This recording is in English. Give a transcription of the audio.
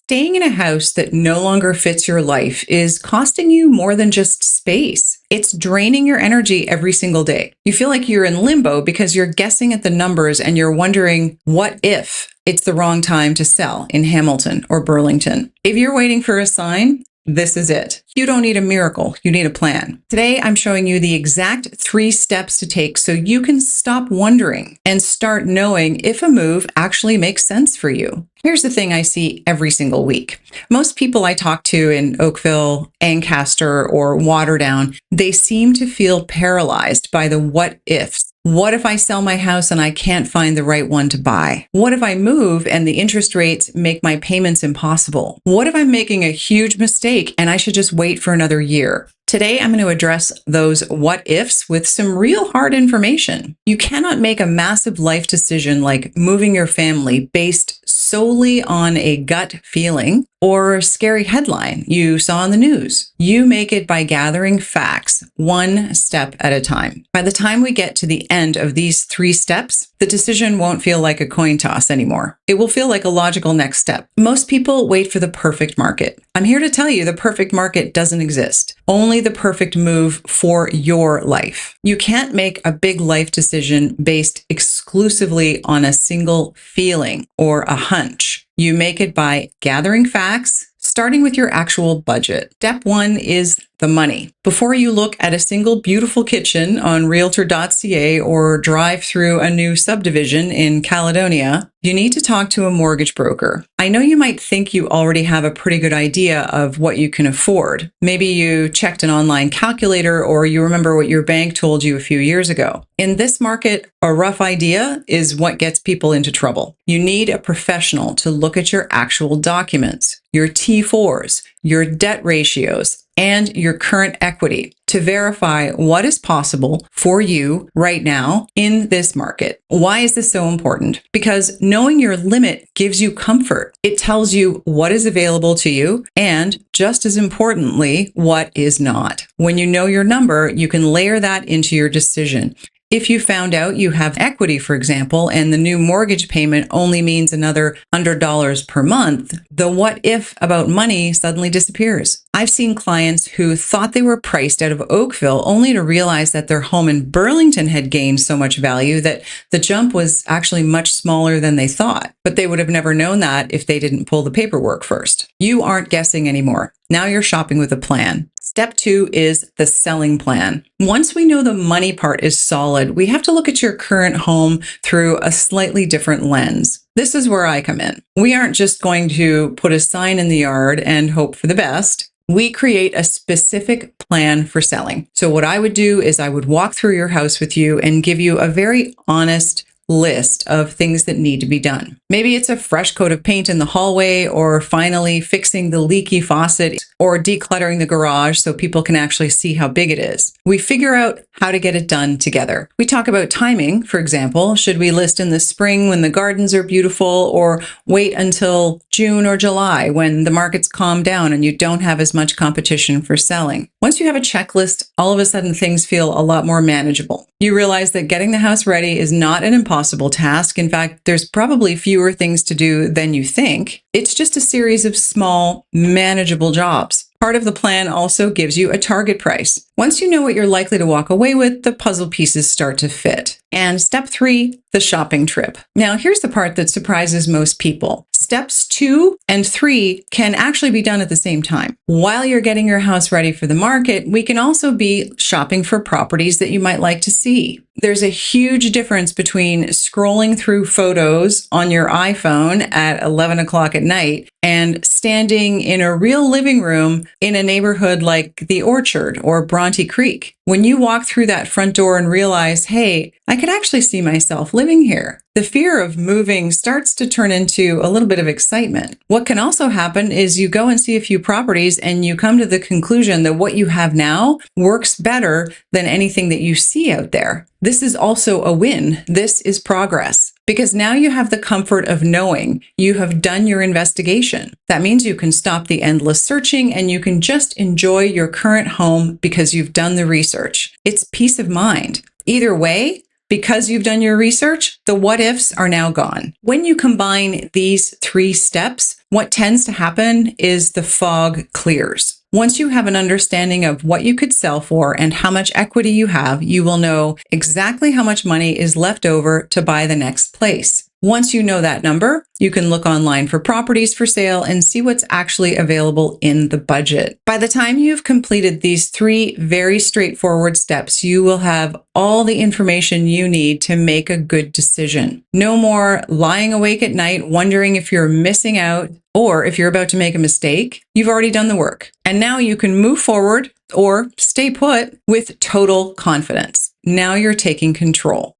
Staying in a house that no longer fits your life is costing you more than just space. It's draining your energy every single day. You feel like you're in limbo because you're guessing at the numbers and you're wondering, what if it's the wrong time to sell in Hamilton or Burlington? If you're waiting for a sign, this is it. You don't need a miracle. You need a plan. Today, I'm showing you the exact 3 steps to take so you can stop wondering and start knowing if a move actually makes sense for you. Here's the thing I see every single week. Most people I talk to in Oakville, Ancaster, or Waterdown, they seem to feel paralyzed by the what ifs. What if I sell my house and I can't find the right one to buy? What if I move and the interest rates make my payments impossible? What if I'm making a huge mistake and I should just wait for another year? Today, I'm going to address those what ifs with some real hard information. You cannot make a massive life decision like moving your family based solely on a gut feeling or a scary headline you saw on the news. You make it by gathering facts, one step at a time. By the time we get to the end of these 3 steps, the decision won't feel like a coin toss anymore. It will feel like a logical next step. Most people wait for the perfect market. I'm here to tell you the perfect market doesn't exist. Only the perfect move for your life. You can't make a big life decision based exclusively on a single feeling or a hunch. You make it by gathering facts, starting with your actual budget. Step 1 is the money. Before you look at a single beautiful kitchen on realtor.ca or drive through a new subdivision in Caledonia, you need to talk to a mortgage broker. I know you might think you already have a pretty good idea of what you can afford. Maybe you checked an online calculator or you remember what your bank told you a few years ago. In this market, a rough idea is what gets people into trouble. You need a professional to look at your actual documents, your T4s, your debt ratios, and your current equity to verify what is possible for you right now in this market. Why is this so important? Because knowing your limit gives you comfort. It tells you what is available to you and, just as importantly, what is not. When you know your number, you can layer that into your decision. If you found out you have equity, for example, and the new mortgage payment only means another $100 per month, the what if about money suddenly disappears. I've seen clients who thought they were priced out of Oakville only to realize that their home in Burlington had gained so much value that the jump was actually much smaller than they thought. But they would have never known that if they didn't pull the paperwork first. You aren't guessing anymore. Now you're shopping with a plan. Step 2 is the selling plan. Once we know the money part is solid, we have to look at your current home through a slightly different lens. This is where I come in. We aren't just going to put a sign in the yard and hope for the best. We create a specific plan for selling. So what I would do is I would walk through your house with you and give you a very honest list of things that need to be done. Maybe it's a fresh coat of paint in the hallway, or finally fixing the leaky faucet, or decluttering the garage so people can actually see how big it is. We figure out how to get it done together. We talk about timing, for example. Should we list in the spring when the gardens are beautiful, or wait until June or July when the markets calm down and you don't have as much competition for selling? Once you have a checklist, all of a sudden things feel a lot more manageable. You realize that getting the house ready is not an impossible task. In fact, there's probably fewer things to do than you think. It's just a series of small, manageable jobs. Part of the plan also gives you a target price. Once you know what you're likely to walk away with, the puzzle pieces start to fit. And step 3, the shopping trip. Now, here's the part that surprises most people. Steps 2 and 3 can actually be done at the same time. While you're getting your house ready for the market, we can also be shopping for properties that you might like to see. There's a huge difference between scrolling through photos on your iPhone at 11 o'clock at night and standing in a real living room in a neighborhood like the Orchard or Bronte Creek. When you walk through that front door and realize, hey, I could actually see myself living here, the fear of moving starts to turn into a little bit of excitement. What can also happen is you go and see a few properties and you come to the conclusion that what you have now works better than anything that you see out there. This is also a win. This is progress. Because now you have the comfort of knowing you have done your investigation. That means you can stop the endless searching and you can just enjoy your current home because you've done the research. It's peace of mind. Either way, because you've done your research, the what ifs are now gone. When you combine these 3 steps, what tends to happen is the fog clears. Once you have an understanding of what you could sell for and how much equity you have, you will know exactly how much money is left over to buy the next place. Once you know that number, you can look online for properties for sale and see what's actually available in the budget. By the time you've completed these 3 very straightforward steps, you will have all the information you need to make a good decision. No more lying awake at night wondering if you're missing out or if you're about to make a mistake. You've already done the work. And now you can move forward or stay put with total confidence. Now you're taking control.